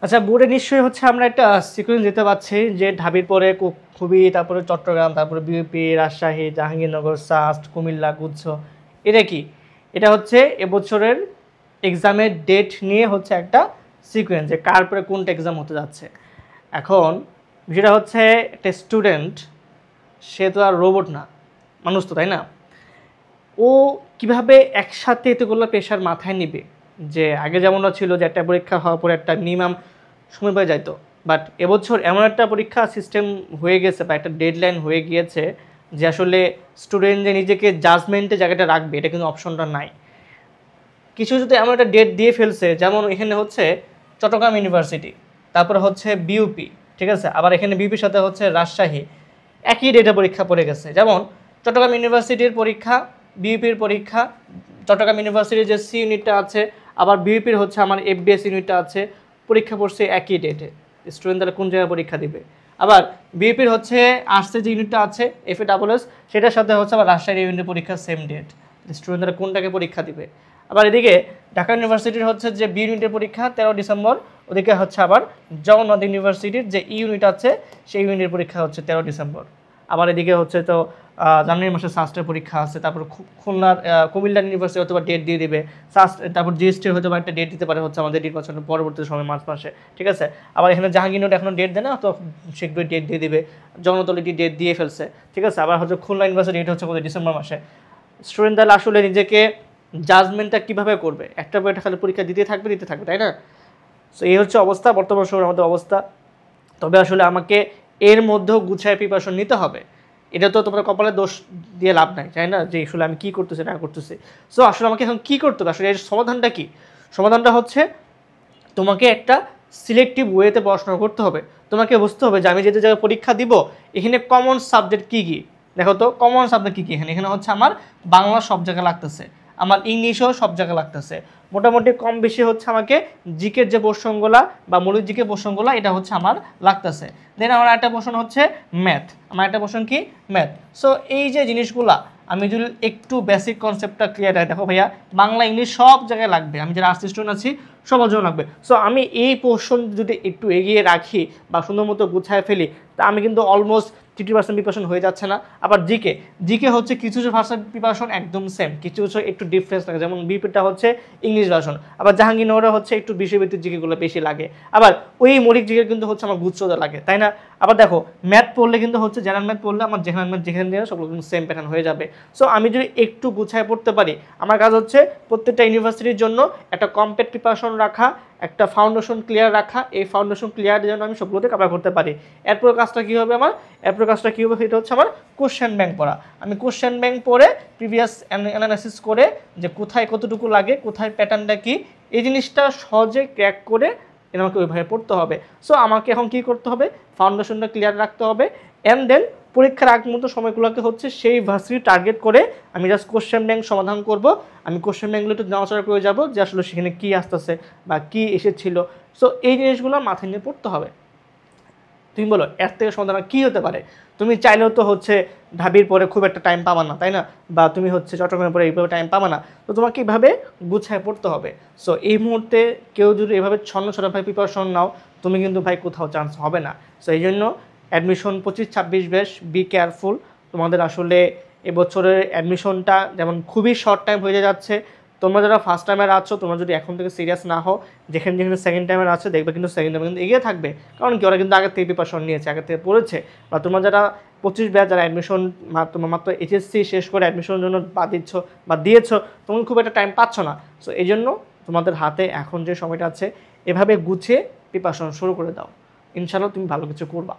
আচ্ছা, বোর্ডে নিশ্চয়ই হচ্ছে আমরা একটা সিকোয়েন্স দিতে পারছি যে ঢাবির পরে খুবই, তারপরে চট্টগ্রাম, তারপরে বিউপি, রাজশাহী, জাহাঙ্গীরনগর, সাস্ট, কুমিল্লা, গুচ্ছ। এটা কি? এটা হচ্ছে এবছরের এক্সামের ডেট নিয়ে হচ্ছে একটা সিকোয়েন্স, যে কার পরে কোনটা এক্সাম হতে যাচ্ছে। এখন যেটা হচ্ছে একটা স্টুডেন্ট, সে তো আর রোবট না, মানুষ তো, তাই না? ও কিভাবে একসাথে এতগুলো প্রেশার মাথায় নিবে? যে আগে যেমনটা ছিল যে একটা পরীক্ষা হওয়ার পরে একটা মিনিমাম সময় পেয়ে যাইতো, বাট এবছর এমন একটা পরীক্ষা সিস্টেম হয়ে গেছে বা একটা ডেডলাইন হয়ে গিয়েছে যে আসলে স্টুডেন্ট যে নিজেকে জাজমেন্টে জায়গাটা রাখবে এটা কিন্তু অপশনটা নাই। কিছু যদি এমন একটা ডেট দিয়ে ফেলছে, যেমন এখানে হচ্ছে চট্টগ্রাম ইউনিভার্সিটি, তারপরে হচ্ছে বিউপি, ঠিক আছে, আবার এখানে বিউপির সাথে হচ্ছে রাজশাহী, একই ডেটে পরীক্ষা পড়ে গেছে। যেমন চট্টগ্রাম ইউনিভার্সিটির পরীক্ষা, বিউপির পরীক্ষা, চট্টগ্রাম ইউনিভার্সিটির যে সি ইউনিটটা আছে, আবার বিউপির হচ্ছে আমার এফবিএস ইউনিটটা আছে, পরীক্ষা পড়ছে একই ডেটে। স্টুডেন্ট তারা কোন জায়গায় পরীক্ষা দিবে? আবার বিউপির হচ্ছে আর্টসের যে ইউনিটটা আছে FASS, সেটার সাথে হচ্ছে আবার রাজশাহী ইউনিটের পরীক্ষা সেম ডেট। স্টুডেন্ট তারা কোনটাকে পরীক্ষা দিবে? আবার এদিকে ঢাকা ইউনিভার্সিটির হচ্ছে যে বি ইউনিটের পরীক্ষা 13 ডিসেম্বর, ওদিকে হচ্ছে আবার জগন্নাথ ইউনিভার্সিটির যে ইউনিট আছে সেই ইউনিটের পরীক্ষা হচ্ছে 13 ডিসেম্বর। আবার এদিকে হচ্ছে তো জানুয়ারি মাসে সাস্টের পরীক্ষা আছে, তারপর খুলনার কুমিল্লা ইউনিভার্সিটি হয়তো বা ডেট দিয়ে দিবে সাস্ট, তারপর জিএসটি হয়তো বা একটা ডেট দিতে পারে হচ্ছে আমাদের নির্বাচনের পরবর্তী সময় মার্চ মাসে, ঠিক আছে। আবার এখানে জাহাঙ্গীরনগর এখনো ডেট দেয় না, তো শীঘ্রই ডেট দিয়ে দিবে। জগন্নাথ অলরেডি ডেট দিয়ে ফেলছে, ঠিক আছে। আবার হচ্ছে খুলনা ইউনিভার্সিটি ডেট হচ্ছে ডিসেম্বর মাসে। স্টুডেন্ট তাহলে আসলে নিজেকে জাজমেন্টটা কীভাবে করবে? একটা বইটা খালি পরীক্ষা দিতে থাকবে, তাই না? সো এই হচ্ছে অবস্থা, বর্তমান সময়ের আমাদের অবস্থা। তবে আসলে আমাকে এর মধ্যেও গুছায় প্রিপারেশন নিতে হবে। এটা তো তোমরা কপালে দোষ দিয়ে লাভ নাই, তাই না, যে আসলে আমি কী করতেছি না করতেছি। সো আসলে আমাকে এখন কী করতে হবে? আসলে এর সমাধানটা কী? সমাধানটা হচ্ছে তোমাকে একটা সিলেক্টিভ ওয়েতে পড়াশোনা করতে হবে। তোমাকে বুঝতে হবে যে আমি যেতে জায়গায় পরীক্ষা দিব এখানে কমন সাবজেক্ট কী কী। দেখো তো কমন সাবজেক্ট কী কী এখানে হচ্ছে আমার বাংলা সব জায়গায় লাগতেছে, আমার ইংলিশও সব জায়গায় লাগতেছে, মোটামুটি কম বেশি হচ্ছে আমাকে জিকের যে প্রশ্নগুলা বা মৌলিক জিকের প্রশ্নগুলা এটা হচ্ছে আমার লাগতেছে। দেন আমার একটা প্রশ্ন হচ্ছে ম্যাথ, আমার একটা প্রশ্ন কি ম্যাথ। সো এই যে জিনিসগুলা আমি যদি একটু বেসিক কনসেপ্টটা ক্লিয়ার হয়, দেখো ভাইয়া বাংলা ইংলিশ সব জায়গায় লাগবে, আমি যারা আর্টস স্টুডেন্ট আছি সবার জন্য লাগবে। সো আমি এই পোর্শন যদি একটু এগিয়ে রাখি বা সুন্দর মতো গুছায় ফেলি, তা আমি কিন্তু অলমোস্ট 50% প্রিপারেশন হয়ে যাচ্ছে না। আবার জিকে হচ্ছে কিছু কিছু ভার্সন প্রিপারেশন একদম সেম, কিছু কিছু একটু ডিফারেন্স লাগে, যেমন বিপিটা হচ্ছে ইংলিশ ভার্সন, আবার জাহাঙ্গীরনগরে হচ্ছে একটু বিষয়ভিত্তিক জিকেগুলো বেশি লাগে, আবার ওই মৌলিক জিকে কিন্তু হচ্ছে আমার গুচ্ছতে লাগে, তাই না? আবার দেখো ম্যাথ পড়লে কিন্তু হচ্ছে জেনারেল ম্যাথ পড়লে আমার জেনারেল ম্যাথ যেখানে দিয়ে সবগুলো কিন্তু সেম প্যাটার্ন হয়ে যাবে। সো আমি যদি একটু গুছায় পড়তে পারি, আমার কাজ হচ্ছে প্রত্যেকটা ইউনিভার্সিটির জন্য একটা কমপ্লিট প্রিপারেশন রাখা, একটা ফাউন্ডেশন ক্লিয়ার রাখা, এই ফাউন্ডেশন ক্লিয়ারের জন্য আমি সবগুলোতে কভার করতে পারি। এরপর কাজটা কী হবে আমার? এরপর কাজটা কী হবে সেটা হচ্ছে আমার কোশ্চেন ব্যাংক পড়া। আমি কোশ্চেন ব্যাংক পড়ে প্রিভিয়াস অ্যানালাইসিস করে যে কোথায় কতটুকু লাগে, কোথায় প্যাটার্নটা কী, এই জিনিসটা সহজে ক্র্যাক করে এটা আমাকে ওইভাবে পড়তে হবে। সো আমাকে এখন কী করতে হবে? ফাউন্ডেশনটা ক্লিয়ার রাখতে হবে, অ্যান্ড দেন পরীক্ষার আগ মুহূর্ত সময়গুলোকে হচ্ছে সেই ভার্সিটি টার্গেট করে আমি জাস্ট কোশ্চেন ব্যাংক সমাধান করব। আমি কোশ্চেন ব্যাংকগুলো একটু নাড়াচাড়া করে যাব যে আসলে সেখানে কী আসতেছে বা কী এসেছিল। সো এই জিনিসগুলো মাথায় নিয়ে পড়তে হবে। তুমি বলো এর থেকে সমাধান কী হতে পারে? তুমি চাইলেও তো হচ্ছে ঢাবির পরে খুব একটা টাইম পাবা না, তাই না? বা তুমি হচ্ছে চট্টগ্রামের পরে এইভাবে টাইম পাবা না, তো তোমাকে এইভাবে গুছায় পড়তে হবে। সো এই মুহূর্তে কেউ যদি এভাবে ছন্নছাড়াভাবে প্রিপারেশন নাও, তুমি কিন্তু ভাই কোথাও চান্স হবে না। সো এই জন্য অ্যাডমিশন 25-26 ব্যাচ বি কেয়ারফুল। তোমাদের আসলে এবছরের অ্যাডমিশনটা যেমন খুবই শর্ট টাইম হয়ে যাচ্ছে, তোমরা যারা ফার্স্ট টাইমের আছো তোমরা যদি এখন থেকে সিরিয়াস না হও, যেখানে যেখানে সেকেন্ড টাইমের আছে দেখবে কিন্তু সেকেন্ড টাইমে কিন্তু এগিয়ে থাকবে, কারণ কি ওরা কিন্তু আগে থেকে প্রিপারেশন নিয়েছে, আগে থেকে পড়েছে। বা তোমরা যারা 25 ব্যাচ যারা অ্যাডমিশন তোমার মাত্র HSC শেষ করে অ্যাডমিশনের জন্য দিচ্ছ বা দিয়েছো, তোমরা খুব একটা টাইম পাচ্ছ না। সো এই জন্য তোমাদের হাতে এখন যে সময়টা আছে এভাবে গুছিয়ে প্রিপারেশন শুরু করে দাও, ইনশাআল্লাহ তুমি ভালো কিছু করবা।